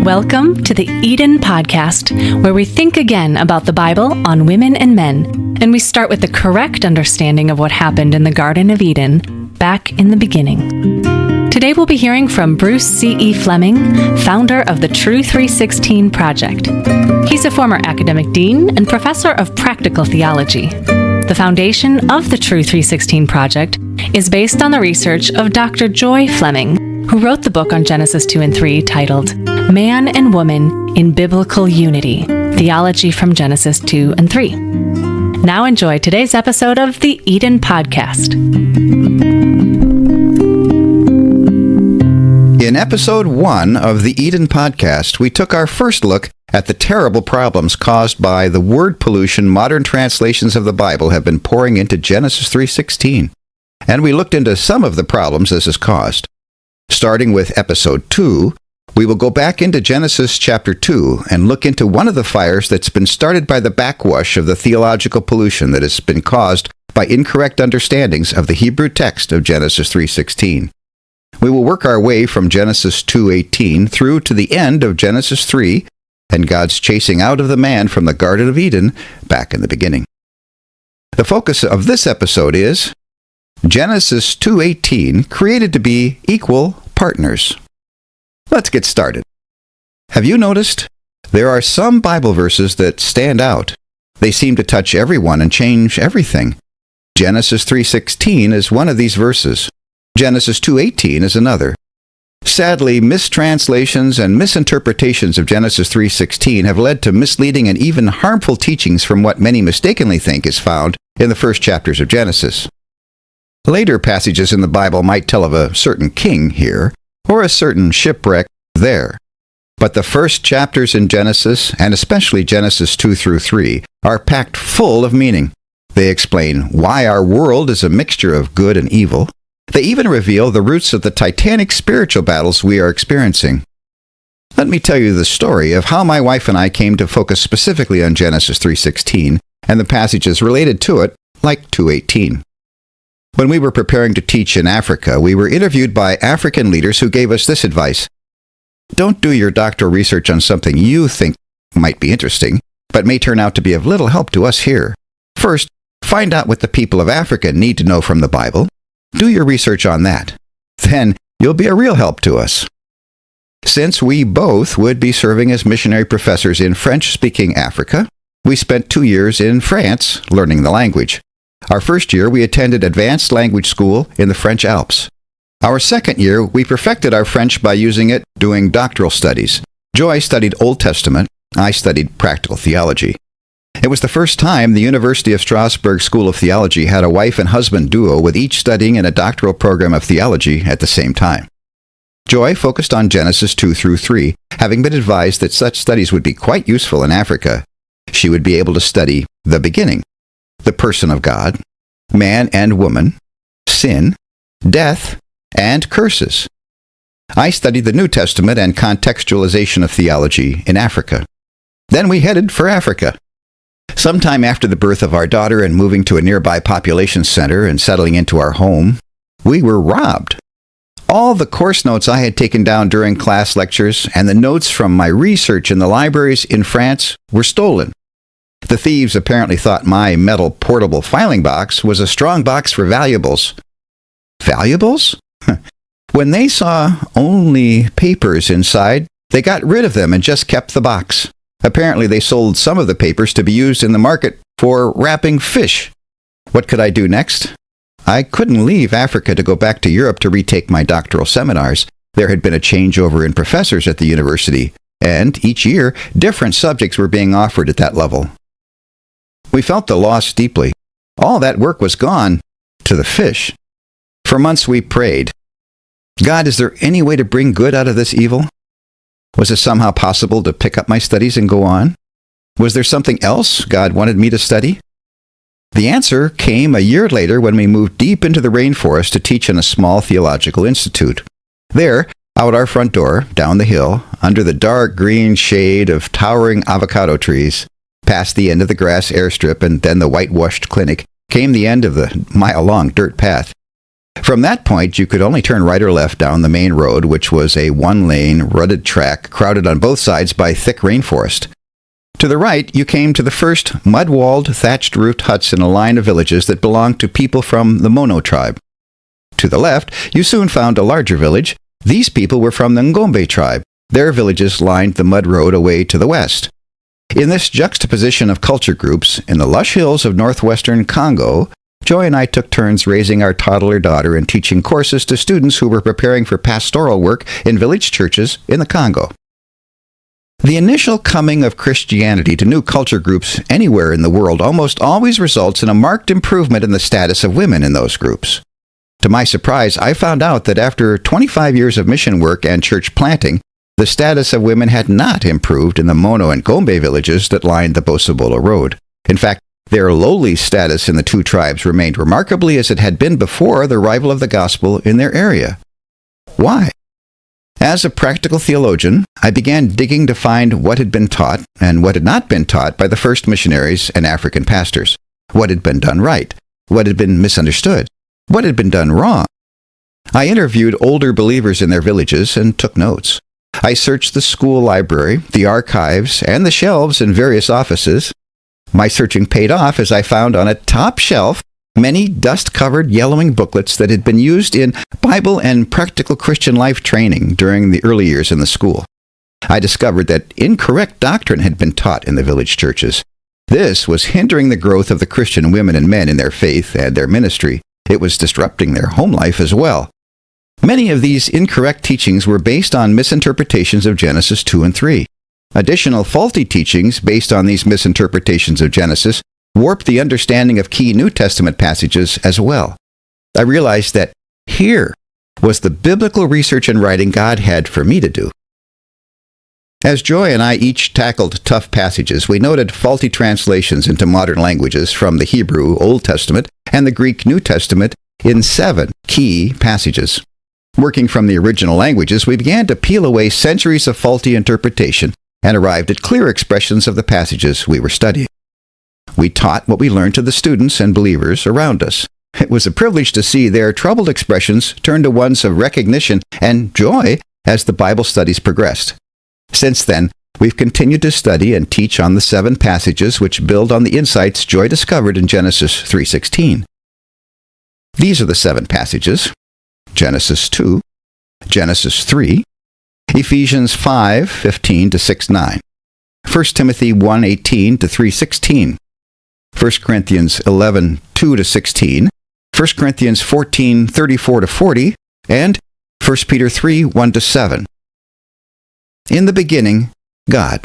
Welcome to the Eden Podcast, where we think again about the Bible on women and men, and we start with the correct understanding of what happened in the Garden of Eden back in the beginning. Today we'll be hearing from Bruce C.E. Fleming, founder of the True 316 Project. He's a former academic dean and professor of practical theology. The foundation of the True 316 Project is based on the research of Dr. Joy Fleming, who wrote the book on Genesis 2 and 3 titled Man and Woman in Biblical Unity, Theology from Genesis 2 and 3. Now enjoy today's episode of the Eden Podcast. In episode 1 of the Eden Podcast, we took our first look at the terrible problems caused by the word pollution modern translations of the Bible have been pouring into Genesis 3:16. And we looked into some of the problems this has caused. Starting with episode 2, we will go back into Genesis chapter 2 and look into one of the fires that's been started by the backwash of the theological pollution that has been caused by incorrect understandings of the Hebrew text of Genesis 3:16. We will work our way from Genesis 2:18 through to the end of Genesis 3 and God's chasing out of the man from the Garden of Eden back in the beginning. The focus of this episode is Genesis 2:18 created to be equal partners. Let's get started. Have you noticed? There are some Bible verses that stand out. They seem to touch everyone and change everything. Genesis 3:16 is one of these verses. Genesis 2:18 is another. Sadly, mistranslations and misinterpretations of Genesis 3:16 have led to misleading and even harmful teachings from what many mistakenly think is found in the first chapters of Genesis. Later passages in the Bible might tell of a certain king here, or a certain shipwreck there. But the first chapters in Genesis, and especially Genesis 2 through 3, are packed full of meaning. They explain why our world is a mixture of good and evil. They even reveal the roots of the titanic spiritual battles we are experiencing. Let me tell you the story of how my wife and I came to focus specifically on Genesis 3:16 and the passages related to it, like 2:18. When we were preparing to teach in Africa, we were interviewed by African leaders who gave us this advice. Don't do your doctoral research on something you think might be interesting, but may turn out to be of little help to us here. First, find out what the people of Africa need to know from the Bible. Do your research on that. Then you'll be a real help to us. Since we both would be serving as missionary professors in French-speaking Africa, we spent 2 years in France learning the language. Our first year, we attended advanced language school in the French Alps. Our second year, we perfected our French by using it doing doctoral studies. Joy studied Old Testament. I studied practical theology. It was the first time the University of Strasbourg School of Theology had a wife and husband duo with each studying in a doctoral program of theology at the same time. Joy focused on Genesis 2 through 3, having been advised that such studies would be quite useful in Africa. She would be able to study the beginning, the person of God, man and woman, sin, death, and curses. I studied the New Testament and contextualization of theology in Africa. Then we headed for Africa. Sometime after the birth of our daughter and moving to a nearby population center and settling into our home, we were robbed. All the course notes I had taken down during class lectures and the notes from my research in the libraries in France were stolen. The thieves apparently thought my metal portable filing box was a strong box for valuables. Valuables? When they saw only papers inside, they got rid of them and just kept the box. Apparently they sold some of the papers to be used in the market for wrapping fish. What could I do next? I couldn't leave Africa to go back to Europe to retake my doctoral seminars. There had been a changeover in professors at the university, and each year, different subjects were being offered at that level. We felt the loss deeply. All that work was gone to the fish. For months we prayed. God, is there any way to bring good out of this evil? Was it somehow possible to pick up my studies and go on? Was there something else God wanted me to study? The answer came a year later when we moved deep into the rainforest to teach in a small theological institute. There, out our front door, down the hill, under the dark green shade of towering avocado trees, past the end of the grass airstrip and then the whitewashed clinic, came the end of the mile-long dirt path. From that point, you could only turn right or left down the main road, which was a one-lane, rutted track crowded on both sides by thick rainforest. To the right, you came to the first mud-walled, thatched-roofed huts in a line of villages that belonged to people from the Mono tribe. To the left, you soon found a larger village. These people were from the Ngombe tribe. Their villages lined the mud road away to the west. In this juxtaposition of culture groups, in the lush hills of northwestern Congo, Joy and I took turns raising our toddler daughter and teaching courses to students who were preparing for pastoral work in village churches in the Congo. The initial coming of Christianity to new culture groups anywhere in the world almost always results in a marked improvement in the status of women in those groups. To my surprise, I found out that after 25 years of mission work and church planting, the status of women had not improved in the Mono and Gombe villages that lined the Bosabola Road. In fact, their lowly status in the two tribes remained remarkably as it had been before the arrival of the gospel in their area. Why? As a practical theologian, I began digging to find what had been taught and what had not been taught by the first missionaries and African pastors. What had been done right? What had been misunderstood? What had been done wrong? I interviewed older believers in their villages and took notes. I searched the school library, the archives, and the shelves in various offices. My searching paid off as I found on a top shelf many dust-covered yellowing booklets that had been used in Bible and practical Christian life training during the early years in the school. I discovered that incorrect doctrine had been taught in the village churches. This was hindering the growth of the Christian women and men in their faith and their ministry. It was disrupting their home life as well. Many of these incorrect teachings were based on misinterpretations of Genesis 2 and 3. Additional faulty teachings based on these misinterpretations of Genesis warped the understanding of key New Testament passages as well. I realized that here was the biblical research and writing God had for me to do. As Joy and I each tackled tough passages, we noted faulty translations into modern languages from the Hebrew Old Testament and the Greek New Testament in 7 key passages. Working from the original languages, we began to peel away centuries of faulty interpretation and arrived at clear expressions of the passages we were studying. We taught what we learned to the students and believers around us. It was a privilege to see their troubled expressions turn to ones of recognition and joy as the Bible studies progressed. Since then, we've continued to study and teach on the 7 passages which build on the insights Joy discovered in Genesis 3:16. These are the 7 passages: Genesis 2, Genesis 3, Ephesians 5:15 to 6:9, 1 Timothy 1:18 to 3:16, 1 Corinthians 11:2 to 16, 1 Corinthians 14:34 to 40, and 1 Peter 3:1 to 7. In the beginning, God.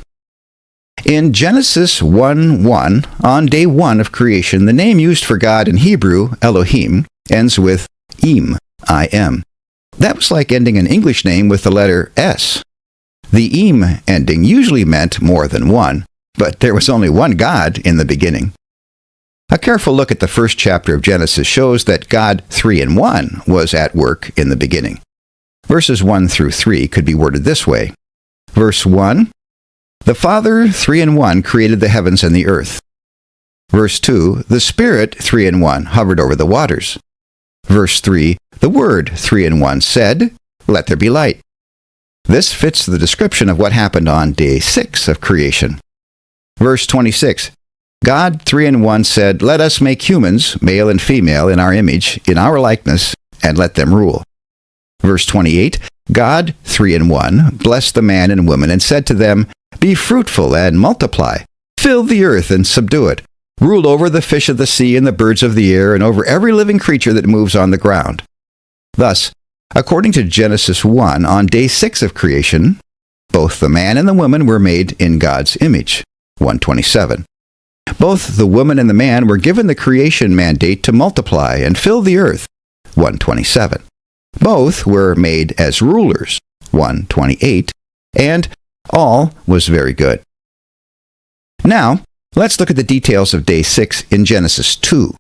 In Genesis 1:1, on day 1 of creation, the name used for God in Hebrew, Elohim, ends with im, I-M. That was like ending an English name with the letter S. The im ending usually meant more than one, but there was only one God in the beginning. A careful look at the first chapter of Genesis shows that God 3-in-1 was at work in the beginning. Verses 1 through 3 could be worded this way. Verse 1, the Father 3-in-1 created the heavens and the earth. Verse 2, the Spirit 3-in-1 hovered over the waters. Verse 3, the Word 3-in-1 said, let there be light. This fits the description of what happened on day 6 of creation. Verse 26, God 3-in-1 said, let us make humans, male and female, in our image, in our likeness, and let them rule. Verse 28, God 3-in-1 blessed the man and woman and said to them, be fruitful and multiply, fill the earth and subdue it, rule over the fish of the sea and the birds of the air and over every living creature that moves on the ground. Thus, according to Genesis 1, on day 6 of creation, both the man and the woman were made in God's image. 1:27. Both the woman and the man were given the creation mandate to multiply and fill the earth. 1:27. Both were made as rulers. 1:28. And all was very good. Now, let's look at the details of day 6 in Genesis 2.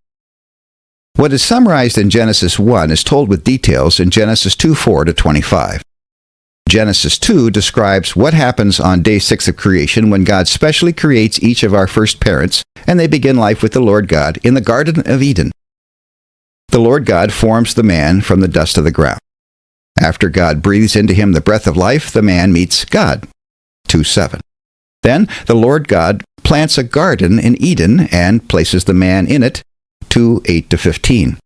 What is summarized in Genesis 1 is told with details in Genesis 2:4 to 25. Genesis 2 describes what happens on day 6 of creation when God specially creates each of our first parents and they begin life with the Lord God in the Garden of Eden. The Lord God forms the man from the dust of the ground. After God breathes into him the breath of life, the man meets God. 2:7. Then the Lord God plants a garden in Eden and places the man in it. 2:8-15.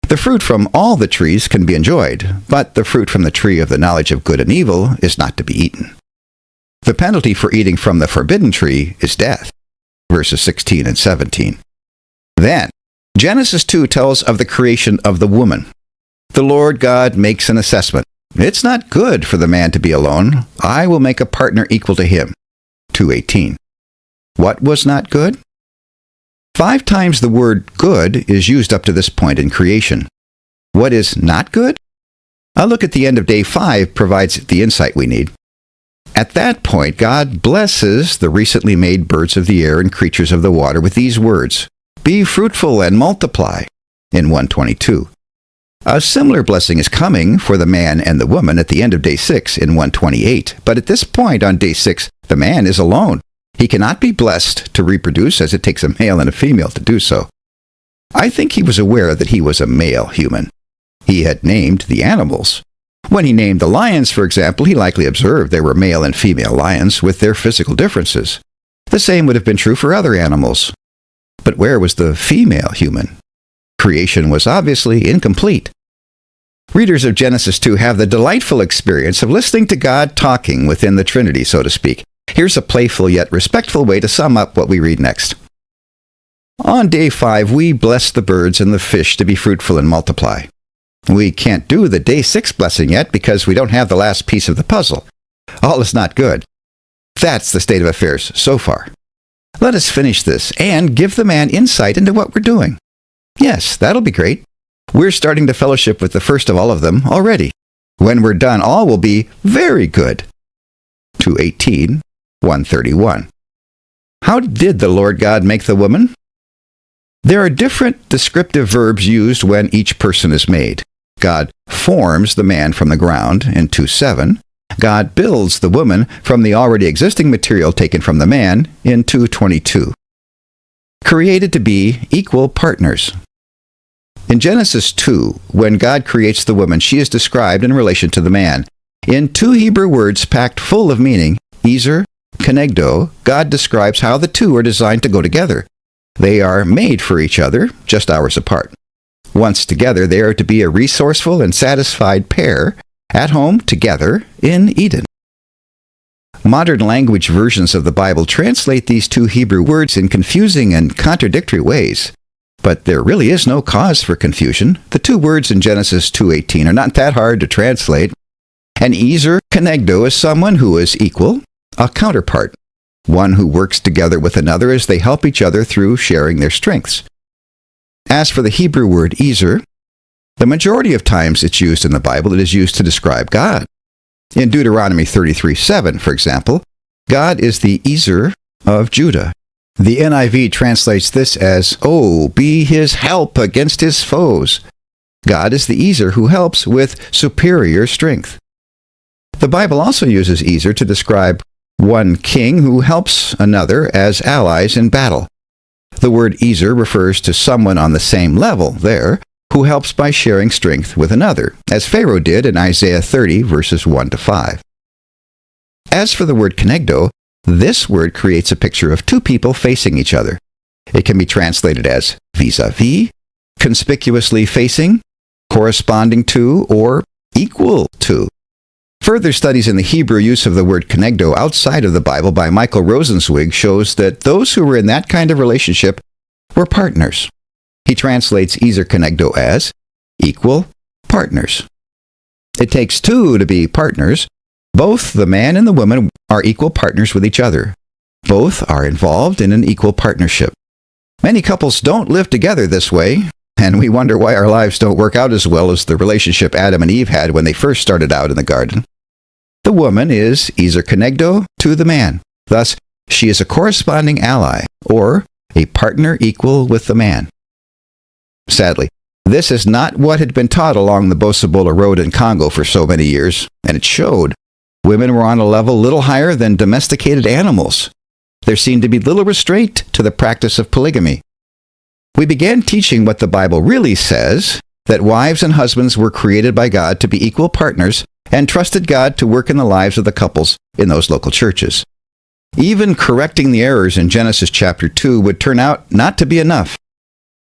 The fruit from all the trees can be enjoyed, but the fruit from the tree of the knowledge of good and evil is not to be eaten. The penalty for eating from the forbidden tree is death. Verses 16 and 17. Then, Genesis 2 tells of the creation of the woman. The Lord God makes an assessment. It's not good for the man to be alone. I will make a partner equal to him. 2:18. What was not good? 5 times the word good is used up to this point in creation. What is not good? A look at the end of day 5 provides the insight we need. At that point, God blesses the recently made birds of the air and creatures of the water with these words, "Be fruitful and multiply," in 1:22. A similar blessing is coming for the man and the woman at the end of day 6 in 1:28. But at this point on day 6, the man is alone. He cannot be blessed to reproduce, as it takes a male and a female to do so. I think he was aware that he was a male human. He had named the animals. When he named the lions, for example, he likely observed there were male and female lions with their physical differences. The same would have been true for other animals. But where was the female human? Creation was obviously incomplete. Readers of Genesis 2 have the delightful experience of listening to God talking within the Trinity, so to speak. Here's a playful yet respectful way to sum up what we read next. On day 5, we bless the birds and the fish to be fruitful and multiply. We can't do the day 6 blessing yet because we don't have the last piece of the puzzle. All is not good. That's the state of affairs so far. Let us finish this and give the man insight into what we're doing. Yes, that'll be great. We're starting to fellowship with the first of all of them already. When we're done, all will be very good. 2:18, 1:31. How did the Lord God make the woman? There are different descriptive verbs used when each person is made. God forms the man from the ground in 2:7. God builds the woman from the already existing material taken from the man in 2:22. Created to be equal partners. In Genesis 2, when God creates the woman, she is described in relation to the man. In 2 Hebrew words packed full of meaning, ezer, kenegdo, God describes how the two are designed to go together. They are made for each other, just hours apart. Once together, they are to be a resourceful and satisfied pair, at home together in Eden. Modern language versions of the Bible translate these 2 Hebrew words in confusing and contradictory ways. But there really is no cause for confusion. The 2 words in Genesis 2:18 are not that hard to translate. An ezer kenegdo is someone who is equal, a counterpart, one who works together with another as they help each other through sharing their strengths. As for the Hebrew word ezer, the majority of times it's used in the Bible, it is used to describe God. In Deuteronomy 33:7, for example, God is the ezer of Judah. The NIV translates this as, "Oh, be his help against his foes." God is the ezer who helps with superior strength. The Bible also uses ezer to describe one king who helps another as allies in battle. The word ezer refers to someone on the same level there, who helps by sharing strength with another, as Pharaoh did in Isaiah 30, verses 1-5. As for the word kenegdo, this word creates a picture of 2 people facing each other. It can be translated as vis-a-vis, conspicuously facing, corresponding to, or equal to. Further studies in the Hebrew use of the word kenegdo outside of the Bible by Michael Rosenzweig shows that those who were in that kind of relationship were partners. He translates ezer kenegdo as equal partners. It takes 2 to be partners. Both the man and the woman are equal partners with each other. Both are involved in an equal partnership. Many couples don't live together this way, and we wonder why our lives don't work out as well as the relationship Adam and Eve had when they first started out in the garden. The woman is ezer kenegdo to the man. Thus, she is a corresponding ally, or a partner equal with the man. Sadly, this is not what had been taught along the Bosabola Road in Congo for so many years, and it showed. Women were on a level little higher than domesticated animals. There seemed to be little restraint to the practice of polygamy. We began teaching what the Bible really says, that wives and husbands were created by God to be equal partners, and trusted God to work in the lives of the couples in those local churches. Even correcting the errors in Genesis chapter 2 would turn out not to be enough.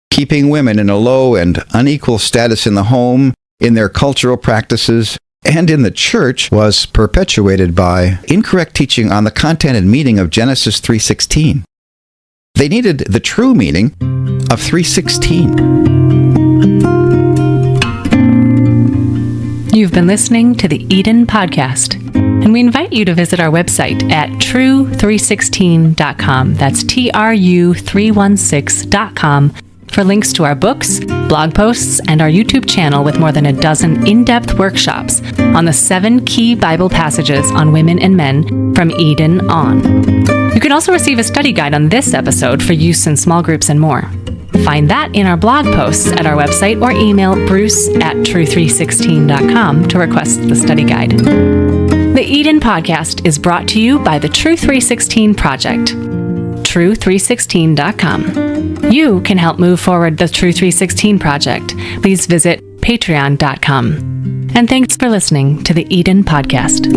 Keeping women in a low and unequal status in the home, in their cultural practices, and in the church was perpetuated by incorrect teaching on the content and meaning of Genesis 3:16. They needed the true meaning of 3:16. You've been listening to the Eden Podcast, and we invite you to visit our website at true316.com. That's TRU316.com for links to our books, blog posts, and our YouTube channel with more than a dozen in-depth workshops on the 7 key Bible passages on women and men from Eden on. You can also receive a study guide on this episode for use in small groups and more. Find that in our blog posts at our website or email bruce@true316.com to request the study guide. The Eden Podcast is brought to you by the True 316 Project. True316.com. You can help move forward the True 316 Project. Please visit patreon.com. And thanks for listening to the Eden Podcast.